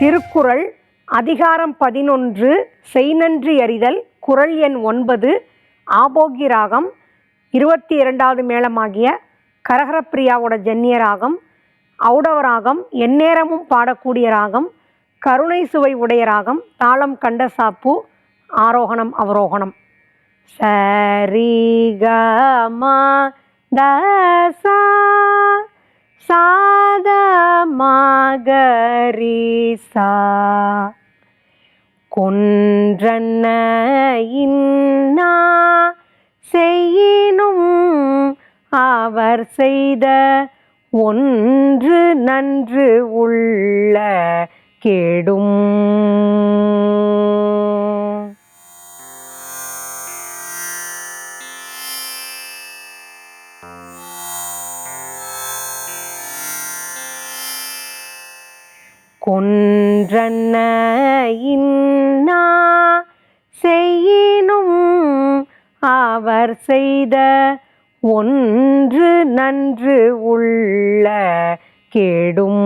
திருக்குறள் அதிகாரம் 11 செய்நன்றி அறிதல். குறள் எண் 9. ஆபோகி ராகம் 22வது மேளமாகிய கரகரப்பிரியாவோட ஜன்னிய ராகம். ஔடவ ராகம் எந்நேரமும் பாடக்கூடிய ராகம். கருணை சுவை உடைய ராகம். தாளம் கண்டசாப்பு. ஆரோகணம் அவரோகணம். சரி க ம த சா சாத மகரி சா கொன்றன்ன இன்னா செய்யினும் அவர் செய்த ஒன்று நன்று உள்ள கெடும். கொன்றன்ன இன்னா செய்யினும் அவர் செய்த ஒன்று நன்று உள்ள கெடும்.